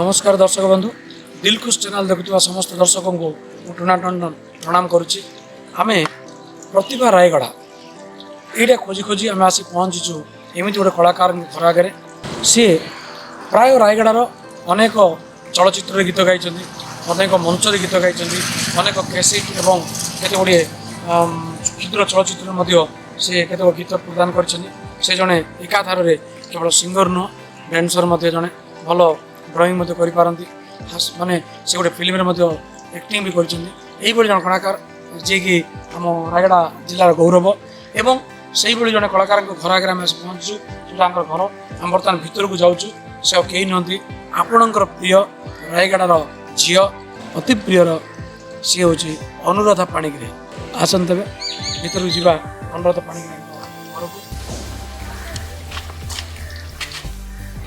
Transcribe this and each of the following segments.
नमस्कार दर्शक बंधु दिलखुश चैनल देखुवा समस्त दर्शक को टुनाटन प्रणाम करुच्ची आम प्रतिभा रायगढ़ा यहाँ खोजी खोजी आम आसी पहुँचीचु एमती गोटे कलाकार घर आगे सी प्राय रायगढ़ार अनेक चलचित्र गीत गाई अनेक मंच गीत गाई अनेक कैसेट एवं केत गुड़े क्षुद्र चलचित्र से केत गीत प्रदान कर जड़े एकाधार केवल सिंगर नुह डांसर जड़े भल ड्रॉइंग करपारती माने से गोटे फिल्म एक्टिंग भी कर जन कलाकार जी कि आम रायगढ़ा जिलार गौरव एवं से जन कलाकार घर आगे आम पहुँचु जो घर आम बर्तमान भितर को जाऊँ से कई नुहति आपणकर प्रिय रायगढ़ार झी अति प्रियर सी हूँ अनुराधा पाणिग्राही आसते भितर को जावा अनुराधा पाणिग्राही घर को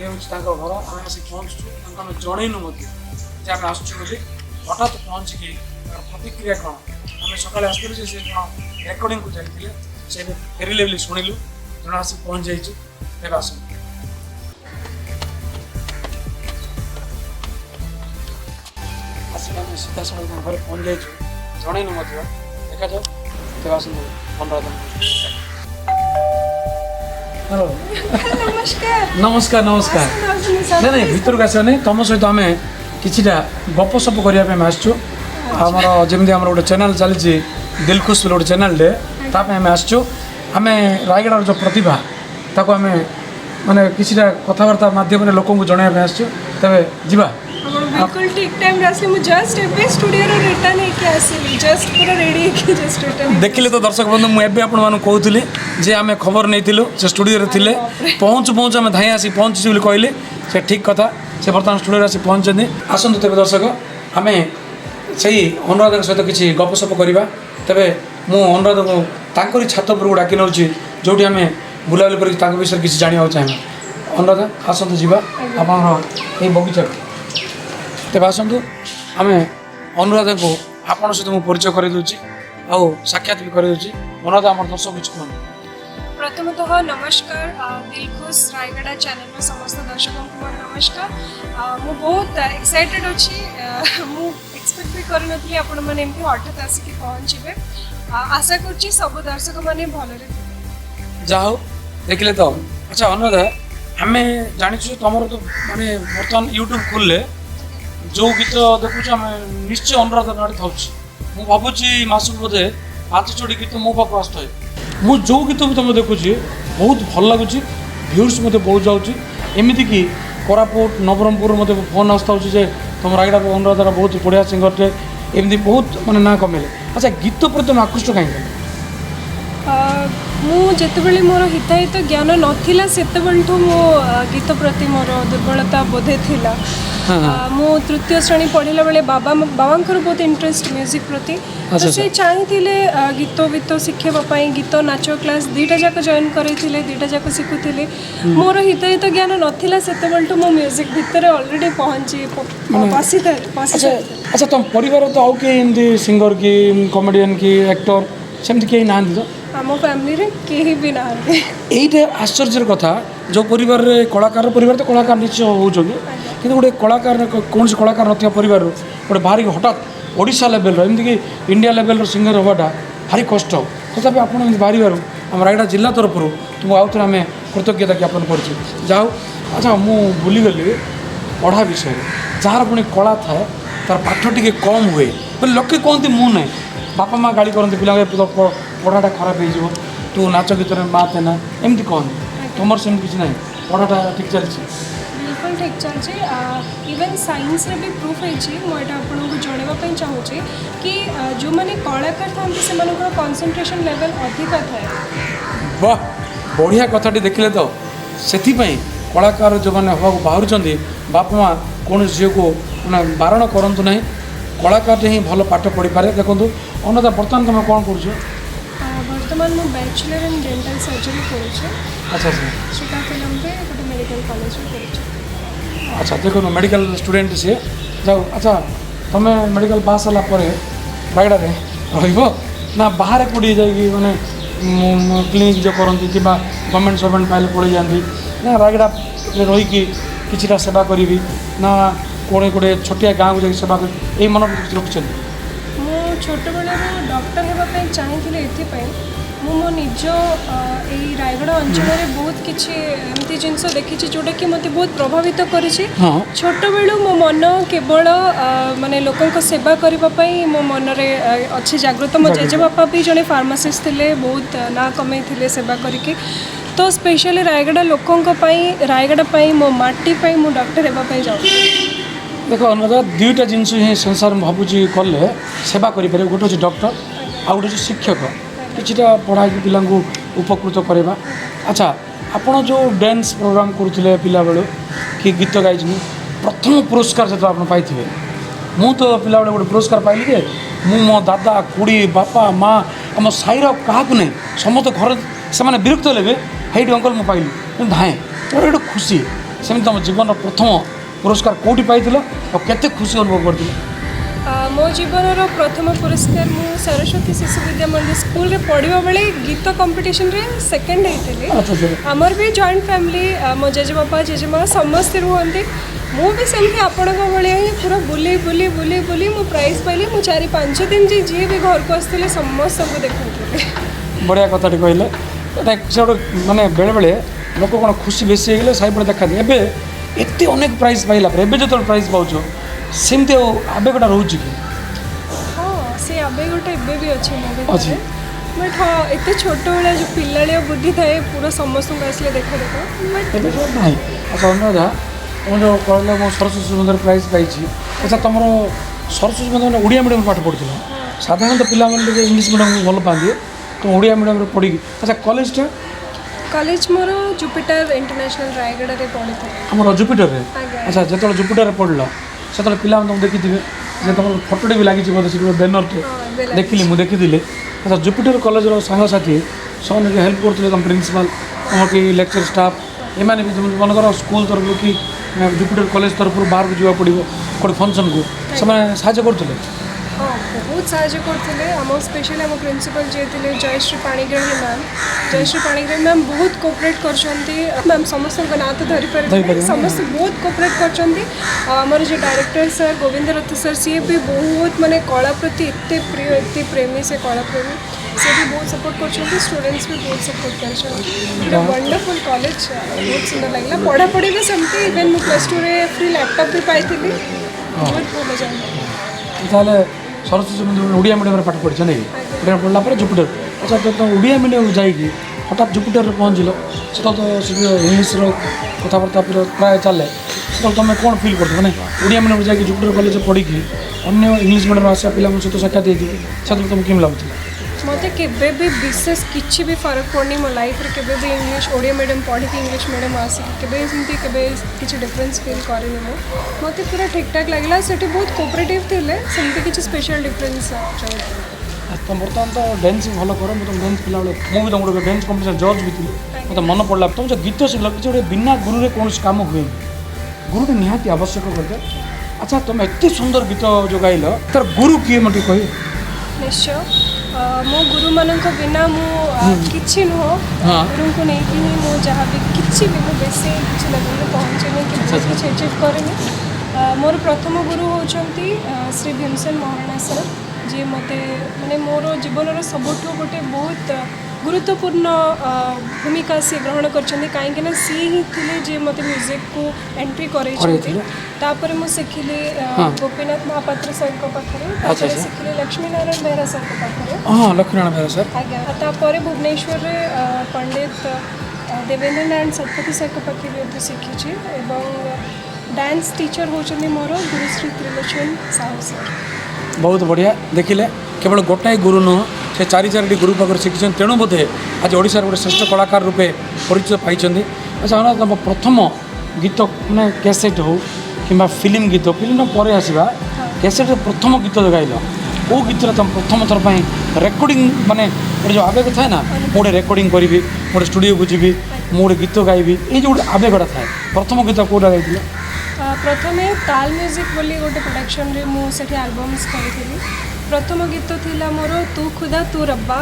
ये हूँ घर आम आस पहुँचु आम जनईनु आम आसुँ हठात पहुँचिकी प्रतिक्रिया कौन आम सकाले आसलु से कौन रेकर्डिंग को जाइए से फेरिले बोली शुणिलु जन आस पहुँच जाइए तेज आस सीधा सड़क घर पहुँच जाइए जनईनु देखा जाओ तेज आस अनुराधा हेलो नमस्कार नमस्कार नहीं नहीं भीतर को आसनी तुम सहित आम किछिटा गपसप करने आसचु आमर जमी आम गोटे चैनल चली दिलखुश गोटे चैनल टे ताप आम आसचु आम रायगढ़ जो प्रतिभा ताको आम माने किछिटा कथबार्ता माध्यम लोक जनवाई आसचु तेरे जीवा बिल्कुल ठीक टाइम रे आसले मु जस्ट एबे स्टूडियो रो रिटर्न हेके आसीली जस्ट पूरा रेडी हेके जस्ट रिटर्न देखिले तो दर्शक बंधु मु एबे आपण मानु कहउतली जे आमे खबर नैतिलु से स्टूडियो रे थिले पहुँच आमे धाई आसी पहुँची बोली कहले से ठीक कथा से बर्तमान स्टूडियो रे आसी पहुँचनी आसंतु तेरे दर्शक आमे सही अनुराधा सहित किसी गपसप करवा तेरे मु अनुराधा को तांकरी छात पर डाकी नौची जोटी आमे बुलाबुली कर विषय किसी जाना चाहे अनुराधा आसतु जीवा आप बगीचा तेज आसतु आम अनुराधा को आपण सहित मुझे परिचय कर दूसरी आउ साक्षात भी कर दूसरी अनुराधा आम दर्शक कुछ कहूँ प्रथमतः नमस्कार दिलखुश रायगढ़ चैनल में समस्त दर्शकों को नमस्कार मु बहुत एक्साइटेड अच्छी मु एक्सपेक्ट भी करनी आपण मैंने एमती हठात आसिक पहुँचे आशा कर सब दर्शक मैंने भल जाओ देखिले तो अच्छा अनुराधा आम जानी तुम तो माने बर्तमान यूट्यूब खोलले जो गीत देखुच आम निश्चय अनुराधा नाड़ी था मुझे भावुची मसक बोधे 5 जोड़ी गीत मो पाक आसता है मु जो गीत भी तुम देखुची बहुत भल लगुच भ्यूर्स मत बहुत जाऊँगी एमती कि कोरापुट नवरंगपुर मत फोन आसता जे तुम रायगढ़ अनुराधा बहुत बढ़िया सिंगर टे एमती बहुत माने ना कमेले अच्छा गीत पर तुम आकृष्ट कहीं मुझे मोर हिताहित ज्ञान नाला से मो गीत प्रति मोर दुर्बलता बोधे थिला मु तृतीय श्रेणी पढ़ला बेले बाबा बहुत इंटरेस्ट म्यूजिक प्रति तो से चाहते गीत गीत शिखापी गीत नाच क्लास दुईटा जाक जॉइन करते दुईटा जाक शिखुले मोर हिताहित ज्ञान नाला से मो म्यूजिक भितर ऑलरेडी पहुँची अच्छा तुम परिवार तो आउ कि सिंगर की कॉमेडियन की एक्टर सेमती कहीं ना तो आम फैमिली रे केही भी ना ये आश्चर्य कथा जो परिवार कलाकार परिवार तो कलाकार निश्चय होती कि गोटे कलाकार कौन से कलाकार ना परिवार गोटे भारी हठात ओडिशा लेवल एमती कि इंडिया लेवल सिंगर हवाटा भारी कष्ट तथापि आप बाहर आम रायगढ़ जिला तरफ तुमको आउ थे आम कृतज्ञता ज्ञापन कर जाओ अच्छा मु भूलीगली पढ़ा विषय जार पुणी कला थाए तार पाठ टी कम हुए बोले लोके कहते मुँह ना बापा माँ गाड़ी करते पिला पढ़ाटा खराब हो तू नाच गीत में मात ना एमती कहते तुम सेम किसी ना पढ़ाटा ठीक चलती बिल्कुल ठीक चलছে इवन साइंस रे भी प्रूफ है मुझे आपको जनवाई चाहूँगी कि जो मैंने कलाकार था से कंसंट्रेशन लेवल अधिक थाए वाह बढ़िया कथाटी देखिले तो से कलाकार जो मैंने हवा बाहर बापा माँ कौन झील को मैंने बारण करूँ ना कलाकार ही भल पाठ पढ़ी पारे देखो अनुराधा बर्तमान तुम कौन कर बर्तमान मु बैचलर इन डेंटल सर्जरी करूँ अच्छा अच्छा श्रीकाकुलम पे गोटे मेडिकल कॉलेज में करूँ अच्छा देखो मेडिकल स्टूडेंट सी जाओ अच्छा तुम्हें मेडिकल पास होला रायगढ़ ना बाहर कौटी जाइए मैंने क्लिनिक जो करती कि गवर्नमेंट सर्वेंट पाइले पड़े जाती ना रायगढ़ रहीकि किछिटा सेवा करी ना कोड़े कोड़े छोटिया गाँव को जाकर सेवा कर ये मन रखिंट ମୁଁ ଛୋଟବେଳରୁ ଡକ୍ଟର ହେବା ପାଇଁ ଚାହିଁଥିଲି ଏଥିପାଇଁ ମୁଁ ମୋ ନିଜ ଏଇ ରାୟଗଡ଼ା ଅଞ୍ଚଳରେ ବହୁତ କିଛି ଏମିତି ଜିନିଷ ଦେଖିଛି ଯେଉଁଟାକି ମୋତେ ବହୁତ ପ୍ରଭାବିତ କରିଛି ଛୋଟବେଳୁ ମୋ ମନ କେବଳ ମାନେ ଲୋକଙ୍କ ସେବା କରିବା ପାଇଁ ମୋ ମନରେ ଅଛି ଜାଗ୍ରତ ମୋ ଜେଜେବାପା ବି ଜଣେ ଫାର୍ମାସିଷ୍ଟ ଥିଲେ ବହୁତ ନାଁ କମେଇଥିଲେ ସେବା କରିକି ତ ସ୍ପେଶାଲି ରାୟଗଡ଼ା ଲୋକଙ୍କ ପାଇଁ ରାୟଗଡ଼ା ପାଇଁ ମୋ ମାଟି ପାଇଁ ମୁଁ ଡକ୍ଟର ହେବା ପାଇଁ ଯାଉଛି देख अनुराधा दुईटा जिनस ही संसार में भावुँ कले सेवा करें गोटे हूँ डॉक्टर आ गोटे शिक्षक किटा पढ़ाई पिला उपकृत करवा अच्छा आपड़ जो डांस प्रोग्राम करुले पिला बेलू कि गीत गाई प्रथम पुरस्कार जो आप पाई मु तो पिला बेले गोटे पुरस्कार पाइली जे मु मो दादा खुड़ी बापा माँ आम साईर क्या नहीं समस्त घर से विरक्त हे भी अंकल मुझे पाइली धाए मोर गोटे खुशी सेमती तुम जीवन प्रथम पुरस्कार कौटी पाई केते खुशी अनुभव कर मो जीवन प्रथम पुरस्कार मु सरस्वती शिशु विद्या मंदिर स्कूल रे पढ़िबा बेले गीत कंपटीशन रे सेकंड हेतिले हमर भी जॉइंट फैमिली मो जेजेबापा जेजेमा समस्त रुहंती मु भी सेमती आपणक भलिया ही पूरा बुली बुली बुली बुली मु प्राइज पाइली मु 4-5 दिन जी भी घर को आसले समस्त सब देखुते बढ़िया कथाटी कहले माने बेले बेले लोक कौन खुशी बेसी होगले साई पड़े देखा दिए एत अनेक प्राइज पाइला जो प्राइज पाच सेमती आवेगटा रोचे कि हाँ से आवेगटा एबे भी अच्छे अच्छे बट हाँ एत छोट बेला जो पिला बुद्धि थाए पूरा समस्त आसले देखा देखा ना अच्छा अनुराधा तुम जो कहल मो सरस्वती मंदिर प्राइज पाई अच्छा तुम सरस्वती मंदिर ओडिया मीडियम पाठ पढ़ुला साधारणतः पिला इंग्लीश मीडियम भल पाती तुम ओडिया मीडियम पढ़ी अच्छा कॉलेजटा कॉलेज मोर जुपिटर इंटरनेशनल रायगड़ा रे पढ़ी था हमर जुपिटर रे अच्छा जो जुपिटर रे पढ़ल से पिला तुम देखी थे तुम फोटोटे भी लगी बैनर देखिली मुझे देखी अच्छा जुपिटर कॉलेज सांगसाथी सब हेल्प करते तुम प्रिंसिपल तुम कि लेक्चर स्टाफ एम भी मनकर स्कूल तरफ कि जुपिटर कॉलेज तरफ बाहर को जावा पड़ो गोटे फंक्शन को साहय करते हाँ बहुत साहय करते आम स्पेशली आम प्रिंसिपल जी थे जयश्री पाणिग्राही मैम बहुत कोऑपरेट कर मैम समस्त ना तो धरी पारे समस्त बहुत कोऑपरेट करमर जो डायरेक्टर सर गोविंद रथ सर सी भी बहुत माने कला प्रति एत प्रिय एत प्रेमी से कला प्रेमी से भी बहुत सपोर्ट कर स्टूडेंट्स भी बहुत सपोर्ट कर वंडरफुल कॉलेज बहुत सुंदर लगे पढ़ापढ़ी भी सेमती इवेन मु +2 रे फ्री लैपटॉप भी पाई बहुत भल जाए सरस्वती मंदिर ओडिया मीडियम पाठ पढ़ी नहीं ओडिया पढ़ला जुपिटर अच्छा तो ओडिया मीडियम जाइए हठात जुपिटर पहुँचल से तो इंग्लीश कथबार्ता प्राय चले से तुम कौन फिल कर मैंने ओडिया मीडियम जाकि जुपिटर कॉलेज पढ़ी अन्य इंग्लीश मीडियम आसा पिला सहित साक्षात होती से तुमको केम लगुला मत के विशेष किसी भी फरक पड़नी मो लाइफ रे केबे भी इंग्लिश ओडिया मीडियम पढ़ी इंग्लिश मीडियम आसिक किसी डिफरेंस फील करेनि मत पूरा ठीक ठाक लगला सेठी बहुत कोऑपरेटिव थिले सेमती किसी स्पेशल डिफरेंस तुम बर्तमान तो डांस भल कर तुम डांस पिला मुझे तुम गोटे डांस कंपटीशन जज भी थी मतलब मन पड़ा तुम जो गीत शिखल किसी गोटे बिना गुरु कौन काम हुए गुरुटे निहाती आवश्यक करते अच्छा तुम एत सुंदर गीत जो गाइल तार गुरु किए मत कह निश्चय मो गुरु मानक बिना मु किछि नुह गुरु को नहीं कि मु जहाँ भी किछि भी मु बेसी किछि लेवल में पहुँचेनि कि किछि अचीव करेनि मोर प्रथम गुरु होचंती श्री भीमसेन महाराणा सर जी मते माने मोर जीवन सबुठ गोटे बहुत गुरुत्वपूर्ण भूमिका सी ग्रहण करछन्ती काहेकि ना सी ही थिले जे मते म्यूजिक को एंट्री करे छथि तापर मु सिखिली गोपीनाथ महापात्र सर को पाखरे तापर सिखिली लक्ष्मी नारायण बेहरा सर को पाखरे हां लक्ष्मी नारायण बेहरा सर आज्ञा तापर भुवनेश्वर रे पंडित देवेंद्र नारायण सतपति सर को पाखरे भी सिखी छी एवं डांस टीचर होचन्ती मोर गुरुश्री त्रिलोचन साहू सर बहुत बढ़िया देखिले केवल गोटाए गुरु नुह से 4-4 गुरु पाखे शिखी तेणु बोधे आज ओडिशार गोटे श्रेष्ठ कलाकार रूपे परिचय पाई अच्छा तुम प्रथम गीत मैंने कैसेट हो कि फिल्म गीत फिल्म पर आसवा कैसेट प्रथम गीत गाइल वो गीत तुम प्रथम थर रेकर्डिंग माने जो आवेग थाए ना मुझे रेकर्डिंग करी गोटे स्टूडियो को जी मुझे गीत गाइबी ये जो गोटे आवेगटा थाए प्रथम गीत कौटा गाई प्रथमे ताल म्यूजिक बोली गोटे प्रोडक्शन रे मुझे एल्बम्स करी प्रथम गीत थिला मोर तू खुदा तू रब्बा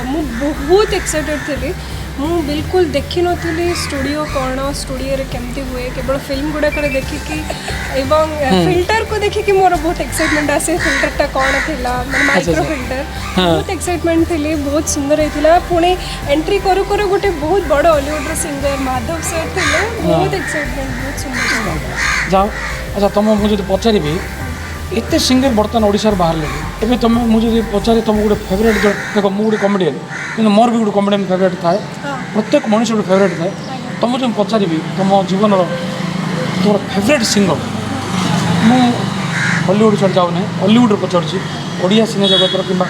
मु बहुत एक्साइटेड थी ମୁଁ ବିଲକୁଲ ଦେଖିନଥିଲି ଷ୍ଟୁଡ଼ିଓ କ'ଣ ଷ୍ଟୁଡ଼ିଓରେ କେମିତି ହୁଏ କେବଳ ଫିଲ୍ମ ଗୁଡ଼ାକରେ ଦେଖିକି ଏବଂ ଫିଲ୍ଟରକୁ ଦେଖିକି ମୋର ବହୁତ ଏକ୍ସାଇଟମେଣ୍ଟ ଆସେ ଫିଲ୍ଟରଟା କ'ଣ ଥିଲା ମାନେ ମାଇକ୍ରୋ ଫିଲ୍ଟର ବହୁତ ଏକ୍ସାଇଟମେଣ୍ଟ ଥିଲି ବହୁତ ସୁନ୍ଦର ହେଇଥିଲା ପୁଣି ଏଣ୍ଟ୍ରି କରୁ କରୁ ଗୋଟେ ବହୁତ ବଡ଼ ଅଲିଉଡ଼ର ସିଙ୍ଗର ମାଧବ ସାର୍ ଥିଲେ ବହୁତ ଏକ୍ସାଇଟମେଣ୍ଟ ବହୁତ ସୁନ୍ଦର ଯାଅ ଆଚ୍ଛା ତୁମ ମୁଁ ଯଦି ପଚାରିବି ଏତେ ସିଙ୍ଗର ବର୍ତ୍ତମାନ ଓଡ଼ିଶାରେ ବାହାରିଲେ ଏବେ ତୁମେ ମୁଁ ଯଦି ପଚାରେ ତୁମ ଗୋଟେ ଫେଭରେଟ୍ ଦେଖ ମୁଁ ଗୋଟେ କମେଡ଼ିଆନ୍ କିନ୍ତୁ ମୋର ବି ଗୋଟେ କମେଡ଼ିଆନ୍ ଫେଭରେଟ୍ ଥାଏ ପ୍ରତ୍ୟେକ ମଣିଷ ଗୋଟେ ଫେଭରେଟ୍ ଥାଏ ତୁମକୁ ଯଦି ପଚାରିବି ତୁମ ଜୀବନର ତୁମର ଫେଭରେଟ୍ ସିଙ୍ଗର ମୁଁ ହଲିଉଡ଼ ଛାଡ଼ି ଯାଉନାହିଁ ହଲିଉଡ଼ରେ ପଚାରୁଛି ଓଡ଼ିଆ ସିନେ ଜଗତର କିମ୍ବା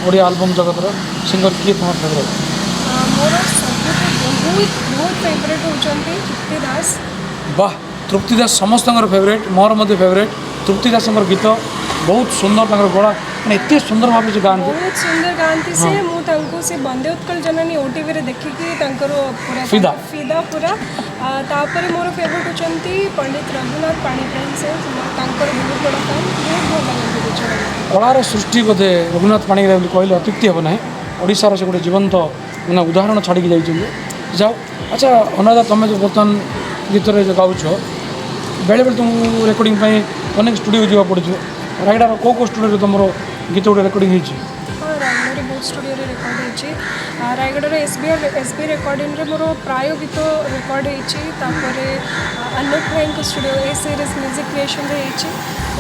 ଓଡ଼ିଆ ଆଲବମ୍ ଜଗତର ସିଙ୍ଗର କିଏ ତୁମର ଫେଭରେଟ୍ ମୋର ସବୁଠୁ ବହୁତ ଫେଭରେଟ୍ ହେଉଛନ୍ତି ତୃପ୍ତି ଦାସ ବାହ ତୃପ୍ତି ଦାସ ସମସ୍ତଙ୍କର ଫେଭରେଟ୍ ମୋର ମଧ୍ୟ ଫେଭରେଟ୍ ତୃପ୍ତି ଦାସଙ୍କର ଗୀତ ବହୁତ ସୁନ୍ଦର ତାଙ୍କର ଗଳା ମାନେ ଏତେ ସୁନ୍ଦର ଭାବରେ ସେ ଗାଆନ୍ତି ବହୁତ ସୁନ୍ଦର ଗାଆନ୍ତି ସେ ମୁଁ ତାଙ୍କୁ ସେ ବନ୍ଦେ ଉତ୍କଳ ଜନନୀ ଓଟିଭିରେ ଦେଖିକି ତାଙ୍କର ପୁରା ଫିଦା ପୁରା ତାପରେ ମୋର ଫେଭରେଟ୍ ହେଉଛନ୍ତି ପଣ୍ଡିତ ରଘୁନାଥ ପାଣିଗ୍ରାହୀ ସେ ତାଙ୍କର ବହୁତ ବଡ଼ ଫ୍ୟାନ୍ ବହୁତ ଭଲ ଲାଗନ୍ତି କଳାର ସୃଷ୍ଟି ବୋଧେ ରଘୁନାଥ ପାଣିଗ୍ରାହୀ ବୋଲି କହିଲେ ଅତ୍ୟୁକ୍ତି ହେବ ନାହିଁ ଓଡ଼ିଶାର ସେ ଗୋଟେ ଜୀବନ୍ତ ମାନେ ଉଦାହରଣ ଛାଡ଼ିକି ଯାଇଛନ୍ତି ଯାଉ ଆଚ୍ଛା ଅନୁରାଧା ତୁମେ ଯେଉଁ ବର୍ତ୍ତମାନ ଗୀତରେ ଗାଉଛ ବେଳେବେଳେ ତୁମକୁ ରେକର୍ଡ଼ିଂ ପାଇଁ ଅନେକ ଷ୍ଟୁଡ଼ିଓ ଯିବାକୁ ପଡ଼ୁଥିବ ରାୟଗଡ଼ାର କେଉଁ ଷ୍ଟୁଡ଼ିଓରେ ତୁମର ଗୀତ ଗୋଟେ ରେକର୍ଡ଼ିଂ ହେଇଛି ହଁ ରାୟଗଡ଼ାରେ ବହୁତ ଷ୍ଟୁଡ଼ିଓରେ ରେକର୍ଡ଼ ହେଇଛି ରାୟଗଡ଼ାର ଏସ୍ବି ରେକର୍ଡ଼ିଂରେ ମୋର ପ୍ରାୟ ଗୀତ ରେକର୍ଡ଼ ହେଇଛି ତାପରେ ଅନୁପ ଭାଇଙ୍କ ଷ୍ଟୁଡ଼ିଓ ଏ ସିରିଜ୍ ମ୍ୟୁଜିକ୍ କ୍ରିଏସନ୍ରେ ହେଇଛି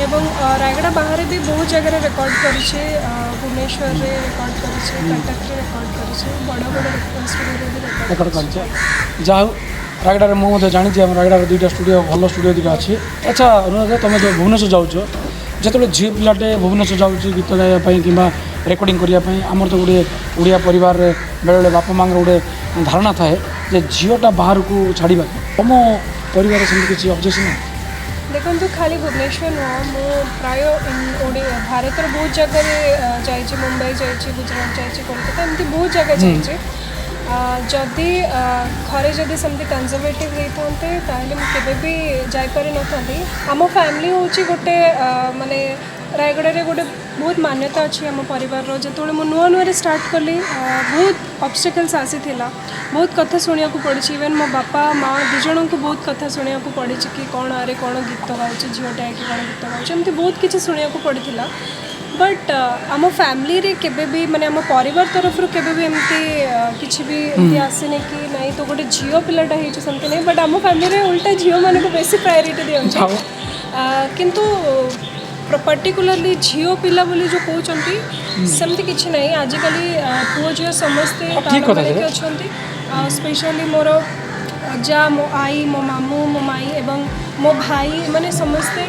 ଏବଂ ରାୟଗଡ଼ା ବାହାରେ ବି ବହୁତ ଜାଗାରେ ରେକର୍ଡ଼ କରିଛି ଭୁବନେଶ୍ୱରରେ ରେକର୍ଡ଼ କରିଛି କଟକରେ ରେକର୍ଡ଼ କରିଛି ବଡ଼ ବଡ଼ ଷ୍ଟୁଡ଼ିଓରେ ବି ରେକର୍ଡ଼ କରିଛି ଯାହା ହଉ ରାୟଗଡ଼ାରେ ମୁଁ ମଧ୍ୟ ଜାଣିଛି ଆମ ରାୟଗଡ଼ାର ଦୁଇଟା ଷ୍ଟୁଡ଼ିଓ ଭଲ ଷ୍ଟୁଡ଼ିଓ ଦୁଇଟା ଅଛି ଆଚ୍ଛା ଅନୁରାଧା ତୁମେ ଯେଉଁ ଭୁବନେଶ୍ୱର ଯାଉଛ ଯେତେବେଳେ ଝିଅ ପିଲାଟେ ଭୁବନେଶ୍ୱର ଯାଉଛି ଗୀତ ଗାଇବା ପାଇଁ କିମ୍ବା ରେକର୍ଡ଼ିଂ କରିବା ପାଇଁ ଆମର ତ ଗୋଟେ ଓଡ଼ିଆ ପରିବାରରେ ବେଳେବେଳେ ବାପା ମାଆଙ୍କର ଗୋଟେ ଧାରଣା ଥାଏ ଯେ ଝିଅଟା ବାହାରକୁ ଛାଡ଼ିବା ତୁମ ପରିବାରରେ ସେମିତି କିଛି ଅବଜେକ୍ସନ୍ ନାହିଁ ଦେଖନ୍ତୁ ଖାଲି ଭୁବନେଶ୍ୱର ନୁହଁ ମୁଁ ପ୍ରାୟ ଭାରତର ବହୁତ ଜାଗାରେ ଯାଇଛି ମୁମ୍ବାଇ ଯାଇଛି ଗୁଜରାଟ ଯାଇଛି କୋଲକାତା ଏମିତି ବହୁତ ଜାଗା ଯାଇଛି ଯଦି ଘରେ ଯଦି ସେମିତି କନଜର୍ଭେଟିଭ୍ ହେଇଥାନ୍ତେ ତାହେଲେ ମୁଁ କେବେ ବି ଯାଇପାରିନଥାନ୍ତି ଆମ ଫ୍ୟାମିଲି ହେଉଛି ଗୋଟେ ମାନେ ରାୟଗଡ଼ାରେ ଗୋଟେ ବହୁତ ମାନ୍ୟତା ଅଛି ଆମ ପରିବାରର ଯେତେବେଳେ ମୁଁ ନୂଆ ନୂଆରେ ଷ୍ଟାର୍ଟ କଲି ବହୁତ ଅବଷ୍ଟାକଲ୍ସ ଆସିଥିଲା ବହୁତ କଥା ଶୁଣିବାକୁ ପଡ଼ିଛି ଇଭେନ୍ ମୋ ବାପା ମାଆ ଦୁଇ ଜଣଙ୍କୁ ବହୁତ କଥା ଶୁଣିବାକୁ ପଡ଼ିଛି କି କ'ଣ ଆରେ କ'ଣ ଗୀତ ଗାଉଛି ଝିଅଟା କି କ'ଣ ଗୀତ ଗାଉଛି ଏମିତି ବହୁତ କିଛି ଶୁଣିବାକୁ ପଡ଼ିଥିଲା ବଟ୍ ଆମ ଫ୍ୟାମିଲିରେ କେବେ ବି ମାନେ ଆମ ପରିବାର ତରଫରୁ କେବେ ବି ଏମିତି କିଛି ବି ଏମିତି ଆସିନି କି ନାଇଁ ତ ଗୋଟେ ଝିଅ ପିଲାଟା ହେଇଛି ସେମିତି ନାହିଁ ବଟ୍ ଆମ ଫ୍ୟାମିଲିରେ ଓଲଟା ଝିଅମାନଙ୍କୁ ବେଶୀ ପ୍ରାୟୋରିଟି ଦିଅନ୍ତି କିନ୍ତୁ पर्टिकुलरली झील पिला बोली जो कहते सेमती किसी ना आजिकल पुओ झील समस्ते अच्छा स्पेशली मोर जा मो आई मो मामू मो माई एवं मो भाई माने समस्ते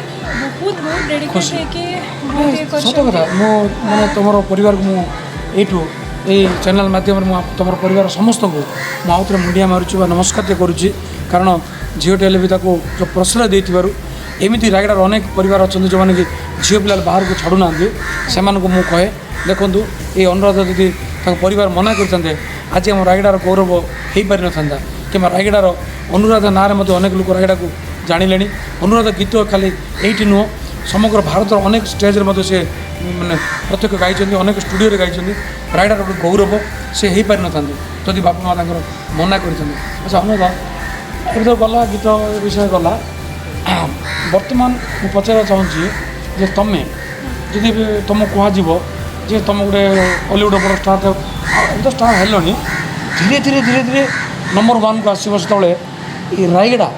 बहुत बहुत डेडिकेट है सत कथा मो माने तुम परिवार को मुठू ये चैनल माध्यम तुम परिवार समस्त को मुझे मुंडिया मारुची नमस्कार करुच्ची कारण झीटे भी जो प्रश्रय देथिबारु एमती रायगड़ार अनेक परिवार अच्छा जो मैंने कि झील पिला बाहर को छाड़ूना से मुझे कहे देखूँ ये अनुराधा दीदी परिवार मना करते आज आम रायगड़ार गौरव हो पारि न कि रायगड़ार अनुराधा ना अनेक लोग रायगड़ा को जानिले अनुराधा गीत खाली ये नुह समग्र भारत अनेक स्टेज से मैंने प्रत्येक गाई अनेक स्टूडियो गाई रायगड़ार गोटे गौरव से हो पारि न जदि बापा माँ मना कर अच्छा अनुराधा ये तो गला गीत विषय गला बर्तमान मुझे पचार चाहूँगी जे तुम्हें जदि तुमको कह जे तुम गोटे हॉलीवुड बड़ स्टार तो स्टार हेलो धीरे धीरे धीरे धीरे नंबर 1 को आसो से रायगड़ा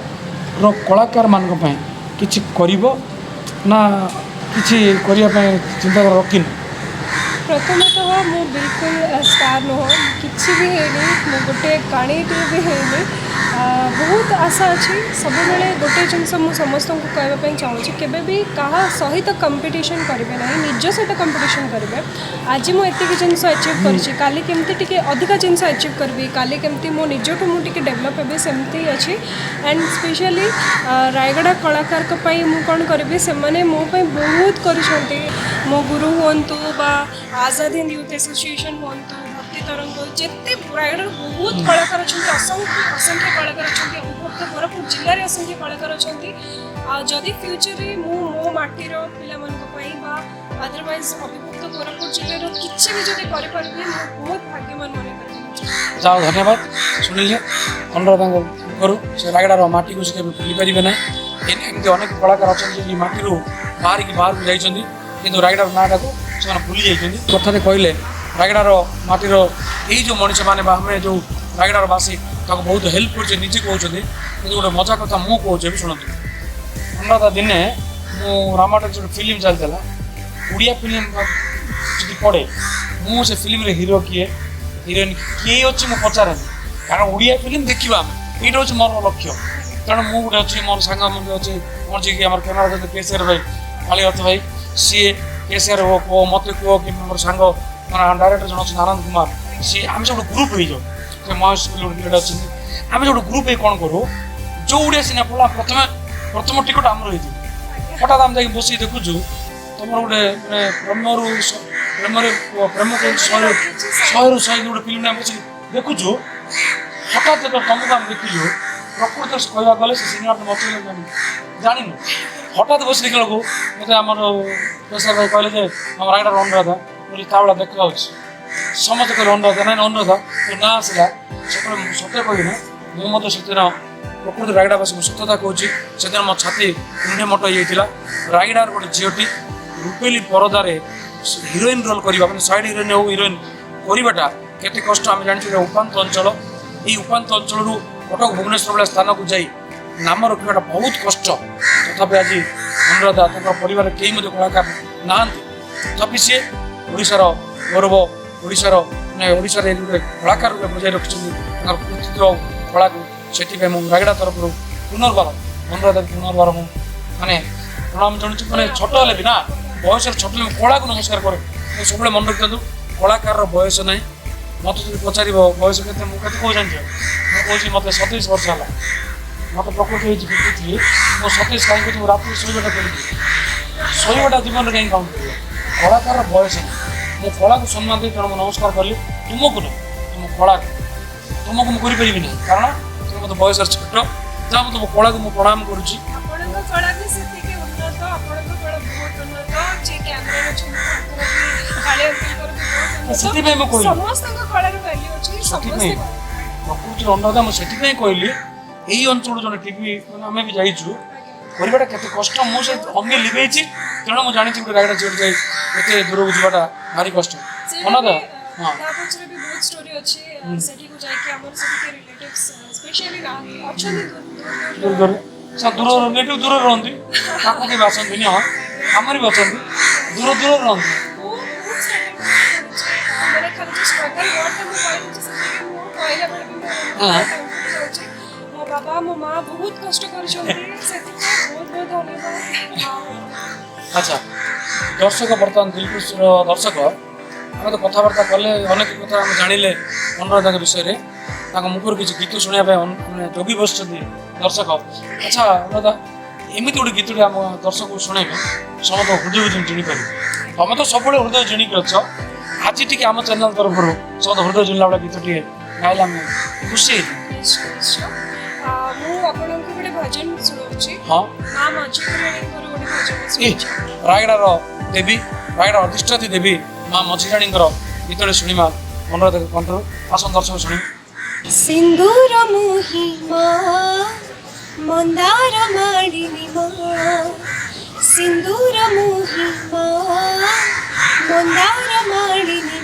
कलाकार मान कि ना कि चिंता रखी प्रथमतः मु बिल्कुल स्टार नुह कि भी है गोटे काणी भी है बहुत आशा अच्छी सब बेले गोटे जिनस मुझे समस्त को कहवाई चाहूँगी केवे भी क्या सहित कंपटीशन करेंगे ना निज सहित कंपटीशन करेंगे आज मुझे जिनस अचीव करी केमती अधिका जिनस अचीव करी काली केमती मो निजठू मुझे डेभलप हे सेमती अच्छी एंड स्पेशली रायगड़ा कलाकार मुझे कौन करी से मोप बहुत कर मो गुरु हूँ बा आजाद हिंद यूथ एसोसिएशन हूँ भक्ति तरंग जिते रायगढ़ बहुत कलाकार अच्छा असंख्य असंख्य कलाकार अच्छा कोरापुट जिले में असंख्य कलाकार अच्छा जदि फ्यूचर मो माटीर पिला अदरवाइज अभिमुक्त कोरापुट जिल्लार किसी भी जब करें बहुत भाग्यवान मन करें। जाओ धन्यवाद शुणिले अनुराधा करूँ से रायगड़ार माटी को से भूली पारे ना एमती अनेक कलाकार अच्छा माटी बाहर को जाइए कि रायगड़ार नाटा को से भूली जाइए कथा कहले रायगड़ार माटीर यही जो मनीष मैंने आम जो रायगड़ार बासी बहुत हेल्प कर निजे कहते कि गोटे मजा कथा मु कहे भी शुणु अनुराधा दिने मु रामाटा जो फिल्म चलता ओडिया फिल्म जी पड़े मुझे फिल्म हिरो किए हिरोइन किए अच्छी मुझे पचारे कारण ओडिया फिल्म देखा ये हूँ मोर लक्ष्य तेणु मु गोटे अच्छी मोर सांग अच्छे मोर जी आम कैमेरा केसीआर भाई कालीरथ भाई सी केसीआर हो मत कह कि मोर सांग डायरेक्टर जन अच्छे आनंद कुमार सी आम सब ग्रुप हो जाओ महेश पिले अच्छे आम सब ग्रुप कौन करूँ जो ओडिया सिनेमा पड़ा प्रथम टिकट आमर हो हठात आम जा बस देखुचु तुम गोटे प्रेम प्रेम शहे 100 गोटे फिल्म बस देखुचु हठात तुमको आम देखिलु प्रकृत कहवा गले से सिनेमा मत जान हठात बस देखा मत आम केसीआर भाई कहले आम रायगड़ार अनुराधा बोली तावड़ा देखा समस्त कहले अनुराधा ना अनुराधा तो ना आसला सत्य कहना मुझे से प्रकृत रायगड़ावासी सत्यता कहूँ से मो छाती कुंडे मट होता रायगड़ार गोटे झीटी रूपेली परदार हिरोइन रोल करवा मैंने साइड हिरोइन हो हिरोइन करवाटा केते कष्ट आम जानी उपात अंचल ये उपात अंचल कटक भुवनेश्वर भाया स्थान को जाई नाम रखा बहुत कष्ट तथापि आज अनुराधा परिवार कई कलाकार ना तथापि सी ओडिशार गौरव ओडिशार ओडिशार गोटे कलाकार बजाय रखिंट कृतित्व कला को से रायगड़ा तरफ पुनर्बार अनुराधा पुनर्बार माने प्रणाम जनाऊँ मैंने छोट हेल्ले भी ना बयस छोट कला को नमस्कार करे सब मन रखी था कलाकार बयस ना मत पचार बयस के कौ जानी मुझे मत 27 वर्ष है मत प्रकृति थी मो 27 कहीं रात शोटा कर शोटा जीवन कहीं काउंट कर कलाकार बयस ना मो कला को सम्मान दे तेणु नमस्कार कली तुमको ना तुम कला तुमको मुझे करी ना कारण तुम मत बयस छोट जहाँ तुम कला को मुझे प्रणाम करुँची प्रकृति अनुराधा मुझे कहली यही अंचल जो टीवी आम भी जाइचु करवाटा केते कष्ट मुझे अंगे लिभे तेणु मुझे जानी गोटे रायगड़ा झील जाए एत दूर को जावाटा भारी कष्ट अनुराधा हाँ दूर दूर रिलेटिव दूर रही कहीं आसती हाँ आमर भी अच्छा दूर दूर रही मो बाबा मो माँ बहुत कष्ट कर बहुत बहुत धन्यवाद। अच्छा दर्शक बर्तमान दिलखुश दर्शक आम तो कथबार्ता कले अनेक कथा आम जानिले अनुराधा विषय मुखर किसी गीत शुणा जगी बस दर्शक अच्छा अनुराधा एमती गोटे गीत आम दर्शक को शुणे समस्त हृदय को जिणिपार तुम तो सब हृदय जिणिक अच आज टी आम चैनल तरफ समस्त हृदय जिणला वाला गीत टे गाइला खुशी भजन शुणी हाँ रायगड़ार देवी रायगड़ा अधिष्ठात्री देवी माँ मझीराणी गीत शुणा अनुराधा कंठर आसन दर्शक शुणी सिंदूर मोहिमा मंदार मालिनी सिंदूर मोहिमा मंदार मालिनी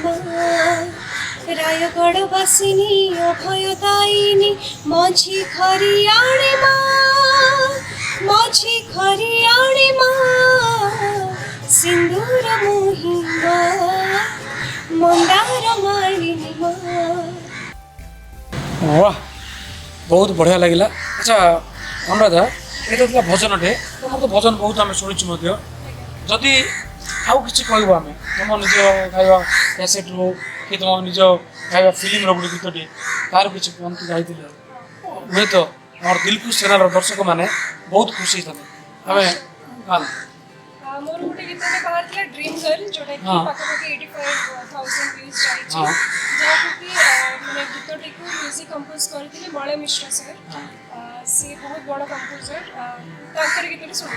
रायगढ़ बासिनी अभयदायिनी मझी खरियाणी मझी खरियाणी सिंदूर मोहिमा मंदार मालिनी वाह बहुत बढ़िया लगिला। अच्छा अनुराधा ये भजन टे तुम तो भजन बहुत आम शुणुचु जदि आउ कि कहब आम तुम निज गाइबा कैसेट रू कि तुम निज गाइबा फिल्म रोटे गीतटे तार किसी कहते गाई हुए तो आम दिलखुश चैनल दर्शक मैंने बहुत खुशी था आम मोर गोटे गीत बाहर था ड्रीम गर्ल जोटा कि पाखापाखि 85,000 व्यूज जाइए जहाँ कि मैंने गीतटी को म्यूजिक कंपोज करते मलय मिश्रा सर सी बहुत बड़ कंपोजर गीत शुणु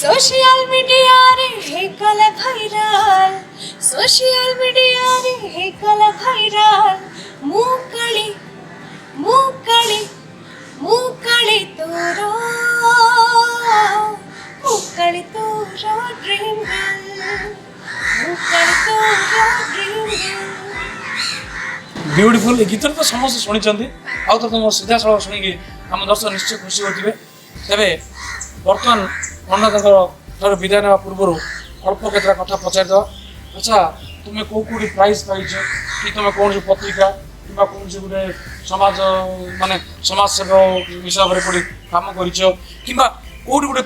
सोशल मीडिया रे हे कला भाइराल सोशल मीडिया रे हे कला भाइराल मुकाली मुकाली मुकाली तोरो ड्रीम गर्ल मुकाली तोरो ड्रीम गर्ल ब्यूटीफुल ए गीत तो समस्त शुणी आउ तो तुम सीधा सड़क शुणी आम दर्शक निश्चय खुशी होते तेरे बर्तमान अनुराधा विदाय ना पूर्व अल्प केतटा कथा पचारिद अच्छा तुम्हें कौ कौटी प्राइज पाइछ कि तुम कौन पत्रिका कि कौन गोटे समाज माने समाज सेवा हिसाब से पढ़ी कम कर कि कौटी गोटे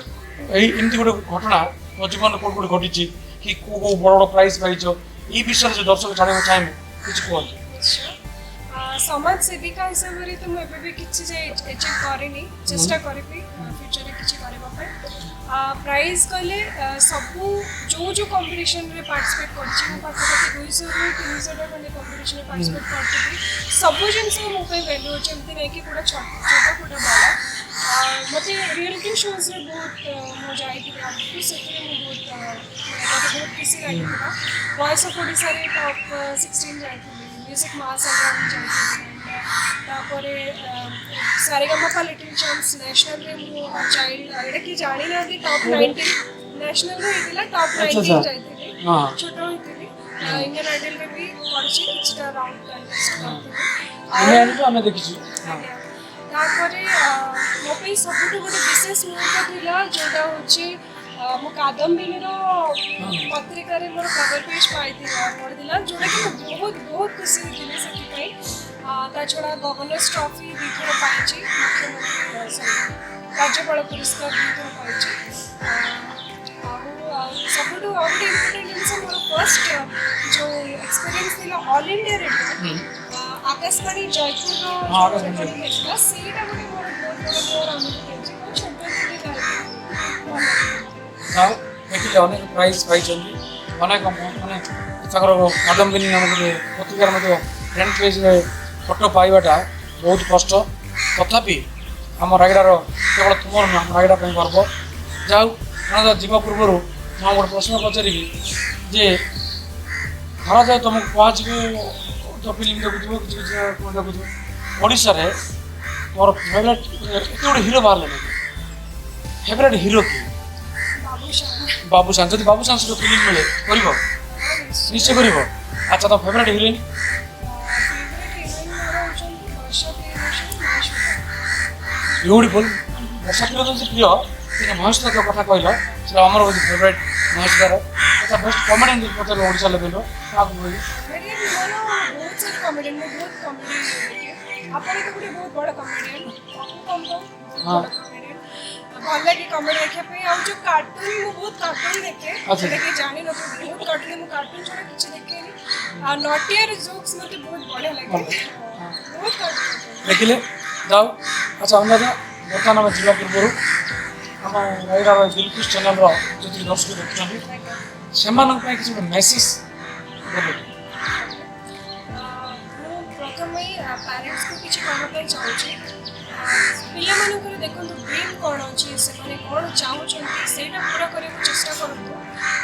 एमती गोटे घटना मो जीवन कौट गोटे घटी कि कौ कौ बड़ बड़ प्राइज पाइछ ये विषय जो दर्शक जाना चाहिए किसी कहते समाज सेविका हिसाब से तो मुझे भी किसी अचीव करनी चेष्टा करी फ्यूचर में किसी करने प्राइज कहले सबू जो जो कंपटीशन रे पार्टिसिपेट कर 200 रु 300 खंडे कंपटीशन में पार्टिसिपेट करती सब जिनस मोबाइल वैल्यू अच्छे एमती नहीं कि पूरा छोटा पूरा बड़ा मत रियलिटी शोज रे बहुत मजा आई थी से बहुत खुशी लगी वॉइस ऑफ ओडिशा रे टॉप 16 जाई म्यूजिक महासंग्राम जाती सारेगामापा लिटिल चैंप्स नेशनल रे मु चाइल्ड एटा कि जानि ना कि टॉप 19 नेशनल रे हिला टॉप 19 जाइतिली छोटो हितिली इंडियन आइडल रे भी करछि किछटा राउंड कंटेस्ट करथिली इंडियन तो हमें देखिछि तापरे मो पे सबुठु गोटे विशेष मुहूर्त थिला जोटा होछि मो कादम्बिनी पत्रिका रे मोर कवर पेज पढ़ा जोटा कि बहुत बहुत खुशी थी से ता छड़ा गवर्नर्स ट्रॉफी दुईथर पाई मुख्यमंत्री राज्यपाल पुरस्कार दुईथर पाई सब गोटे इम्पोर्टेंट जिन मोर फर्स्ट जो एक्सपीरियंस थी all India radio Akashvani Jaipur recording सेटा गोटे मोर बहुत बड़ अनुभूति अच्छी छोटे देखिए अनेक प्राइज पाई अनेक मानने कादम्बिनी नाम पत्रिकार फ्रंट पेज फोटो पाइबाटा बहुत कष्ट तथापि आम रायगड़ार केवल तुम आम रायगड़ा गर्व जाऊ जीवा पूर्व मैं गोटे प्रश्न पचारि जे धरा जाए तुमको कह फिल्म देखुव कि देखुव ओडिशा रे मोर फेवरेट एत गोटे हिरो बाहर फेवरेट हिरो कि बाबूशान जब बाबूशान सहित फिल्म मिले कर निश्चय कर अच्छा तो फेवरेट हिरोइन ब्यूटीफुल वर्षा प्रिय प्रिय महेश्वर जो कथा कहल से आमर हूँ फेवरेट महेश्वर अच्छा बेस्ट कमेडियन पचार ओडिशा लेवल भल लगे कमेडी देखा जो कार्टून मु बहुत कार्टून देखे कि जानी न बहुत कार्टून मु कार्टून छोड़ा किसी देखे नटियर जोक्स मते बहुत बढ़िया लगे बहुत कार्टून देखिले जाओ अच्छा अनुराधा बर्तमान आम जीवा पूर्व आम रायगड़ा दिलखुश चैनल जो दर्शक देखुं से किसी गोटे मेसेज प्रथम पेरेंट्स को किसी कहना चाहिए पिलाମାନଙ୍କର ଦେଖନ୍ତୁ ଡ୍ରିମ୍ କ'ଣ ଅଛି ସେମାନେ କ'ଣ ଚାହୁଁଛନ୍ତି ସେଇଟା ପୁରା କରିବାକୁ ଚେଷ୍ଟା କରନ୍ତୁ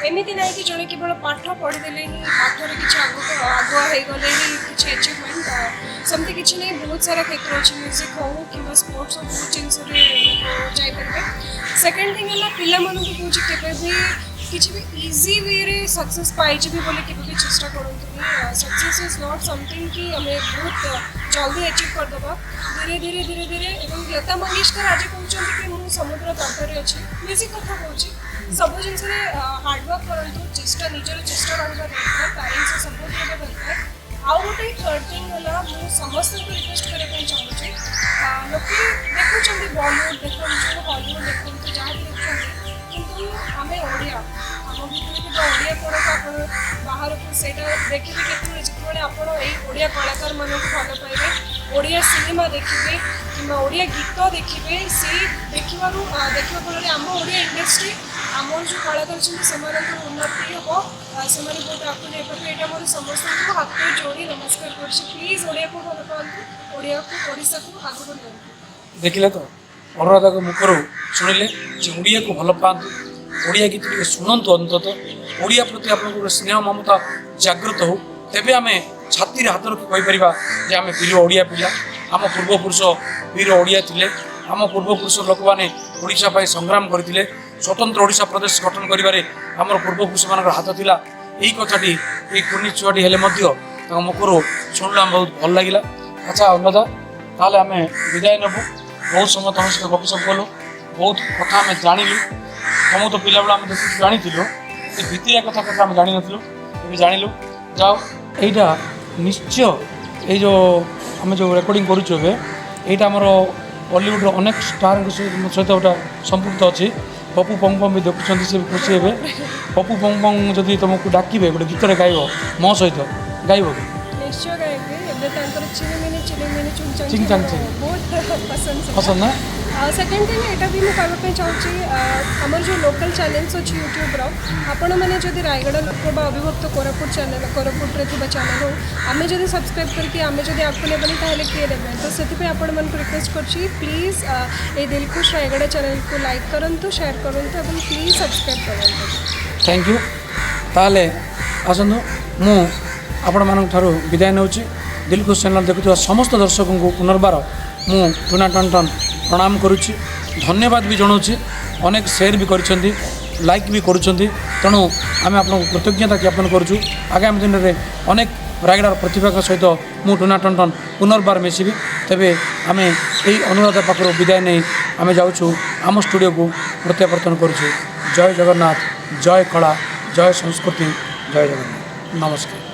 ଏମିତି ନାହିଁ କି ଜଣେ କେବଳ ପାଠ ପଢ଼ିଦେଲେ ହିଁ ପାଠରେ କିଛି ଆଗୁଆ ହେଇଗଲେ ହିଁ କିଛି ଆଚିଭମେଣ୍ଟ ସେମିତି କିଛି ନାହିଁ ବହୁତ ସାରା କ୍ଷେତ୍ର ଅଛି ମ୍ୟୁଜିକ୍ ହଉ କିମ୍ବା ସ୍ପୋର୍ଟସ୍ ହଉ ବହୁତ ଜିନିଷରେ ଯାଇପାରିବେ ସେକେଣ୍ଡ ଥିଙ୍ଗ ହେଲା ପିଲାମାନଙ୍କୁ କହୁଛି କେବେ ବି किसी भी इजी वे रे सक्सेस पाइजे भी बोले कि चेष्टा करूँ सक्सेस इज नॉट समथिंग कि हमें बहुत जल्दी अचीव करदेबा धीरे धीरे धीरे धीरे एवं लता मंगेशकर आज कहते कि मुझे समुद्र तटरे अच्छी म्यूजिक कथा कहूँ सब जिन हार्डवर्क करूँ चेष्टा निजर चेष्टा रहा दरकार पेरेंट्स सपोर्ट करवा दरकार आउ गोटे थर्ड थिंग है मुझे समस्त रिक्वेस्ट करने चाहूँगी लोग देखुं बॉलीवुड देखते हॉलीवुड देखते जहाँ भी देखते किंतु आम ओडिया आम भर ओडिया कोण को बाहर को देखिए जिते आप ओडिया कलाकार मानक भल पाइबे ओडिया सिनेमा देखिए कि ओडिया गीत देखिए से देखा फल आम ओडिया इंडस्ट्री आम जो कलाकार से उन्नति हम से बहुत आगे यहाँ मोर समस्त हाथ जोड़ी नमस्कार कर प्लीज ओडिया को भल पातु ओडिया को ओडिशा को आगे बढ़ाते देखिले तो अनुराधा को मुखर शुणिले ओडिया को भल पातु ଓଡ଼ିଆ ଗୀତ ଟିକେ ଶୁଣନ୍ତୁ ଅନ୍ତତଃ ଓଡ଼ିଆ ପ୍ରତି ଆପଣଙ୍କୁ ଗୋଟେ ସ୍ନେହ ମମତା ଜାଗ୍ରତ ହଉ ତେବେ ଆମେ ଛାତିରେ ହାତ ରଖି କହିପାରିବା ଯେ ଆମେ ବୀର ଓଡ଼ିଆ ପିଲା ଆମ ପୂର୍ବପୁରୁଷ ବୀର ଓଡ଼ିଆ ଥିଲେ ଆମ ପୂର୍ବପୁରୁଷ ଲୋକମାନେ ଓଡ଼ିଶା ପାଇଁ ସଂଗ୍ରାମ କରିଥିଲେ ସ୍ୱତନ୍ତ୍ର ଓଡ଼ିଶା ପ୍ରଦେଶ ଗଠନ କରିବାରେ ଆମର ପୂର୍ବପୁରୁଷମାନଙ୍କର ହାତ ଥିଲା ଏଇ କଥାଟି ଏଇ କୁନି ଛୁଆଟି ହେଲେ ମଧ୍ୟ ତାଙ୍କ ମୁଖରୁ ଶୁଣିଲା ବହୁତ ଭଲ ଲାଗିଲା ଆଚ୍ଛା ଅନ୍ନଦା ତାହେଲେ ଆମେ ବିଦାୟ ନେବୁ ବହୁତ ସମୟ ତମ ସହିତ ଗପସପ କଲୁ ବହୁତ କଥା ଆମେ ଜାଣିଲୁ ତମକୁ ତ ପିଲାବେଳେ ଆମେ ଯେତିକି ଜାଣିଥିଲୁ ଏ ଭିତିରିଆ କଥା ଆମେ ଜାଣିନଥିଲୁ ଏବେ ଜାଣିଲୁ ଯାଉ এইটা নিশ্চয় এই যে আমি যে রেকর্ডিং করছু এবে এইটা আমার বলিউডর অনেক স্টার সহিত ওটা সম্পৃক্ত অছি পপু পংপং বি দেখুছেন সে খুশি হবে পপু পংপং যদি তোমাকে ডাকিবে গোটে গীতরে গাইব মো সহিত গাইব কি ନିଶ୍ଚୟ ଗାଇବି ଏବେ ତାଙ୍କର ଚିଲିମିନି ଚିଙ୍ଗଚାଙ୍ଗ ବହୁତ ପସନ୍ଦ ପସନ୍ଦ ନା ସେକେଣ୍ଡ ଥିଙ୍ଗ ଏଇଟା ବି ମୁଁ କହିବା ପାଇଁ ଚାହୁଁଛି ଆମର ଯେଉଁ ଲୋକାଲ୍ ଚ୍ୟାନେଲ୍ସ ଅଛି ୟୁଟ୍ୟୁବ୍ର ଆପଣମାନେ ଯଦି ରାୟଗଡ଼ା ଲୋକ ବା ଅବିଭକ୍ତ କୋରାପୁଟ ଚ୍ୟାନେଲ୍ କୋରାପୁଟରେ ଥିବା ଚ୍ୟାନେଲ୍ ହଉ ଆମେ ଯଦି ସବସ୍କ୍ରାଇବ୍ କରିକି ଆମେ ଯଦି ଆଗକୁ ନେବାନି ତାହେଲେ କିଏ ନେବେ ତ ସେଥିପାଇଁ ଆପଣମାନଙ୍କୁ ରିକ୍ୱେଷ୍ଟ କରୁଛି ପ୍ଲିଜ୍ ଏଇ ଦିଲଖୁଶ ରାୟଗଡ଼ା ଚ୍ୟାନେଲ୍କୁ ଲାଇକ୍ କରନ୍ତୁ ସେୟାର କରନ୍ତୁ ଏବଂ ପ୍ଲିଜ୍ ସବସ୍କ୍ରାଇବ୍ କରନ୍ତୁ थैंक यू ताले आसतु मु आपणमानଙ୍କଠାରୁ ବିଦାୟ ନେଉଛି ଦିଲଖୁଶ ଚ୍ୟାନେଲ୍ ଦେଖୁଥିବା ସମସ୍ତ ଦର୍ଶକଙ୍କୁ ପୁନର୍ବାର ମୁଁ ଟୁନା ଟନ୍ ଟନ୍ ପ୍ରଣାମ କରୁଛି ଧନ୍ୟବାଦ ବି ଜଣାଉଛି ଅନେକ ସେୟାର ବି କରିଛନ୍ତି ଲାଇକ୍ ବି କରୁଛନ୍ତି ତେଣୁ ଆମେ ଆପଣଙ୍କୁ କୃତଜ୍ଞତା ଜ୍ଞାପନ କରୁଛୁ ଆଗାମୀ ଦିନରେ ଅନେକ ରାୟଗଡ଼ାର ପ୍ରତିଭାଙ୍କ ସହିତ ମୁଁ ଟୁନା ଟନ୍ ଟନ୍ ପୁନର୍ବାର ମିଶିବି ତେବେ ଆମେ ଏହି ଅନୁରାଧା ପାଖରୁ ବିଦାୟ ନେଇ ଆମେ ଯାଉଛୁ ଆମ ଷ୍ଟୁଡ଼ିଓକୁ ପ୍ରତ୍ୟାବର୍ତ୍ତନ କରୁଛୁ ଜୟ ଜଗନ୍ନାଥ ଜୟ କଳା ଜୟ ସଂସ୍କୃତି ଜୟ ଜଗନ୍ନାଥ ନମସ୍କାର।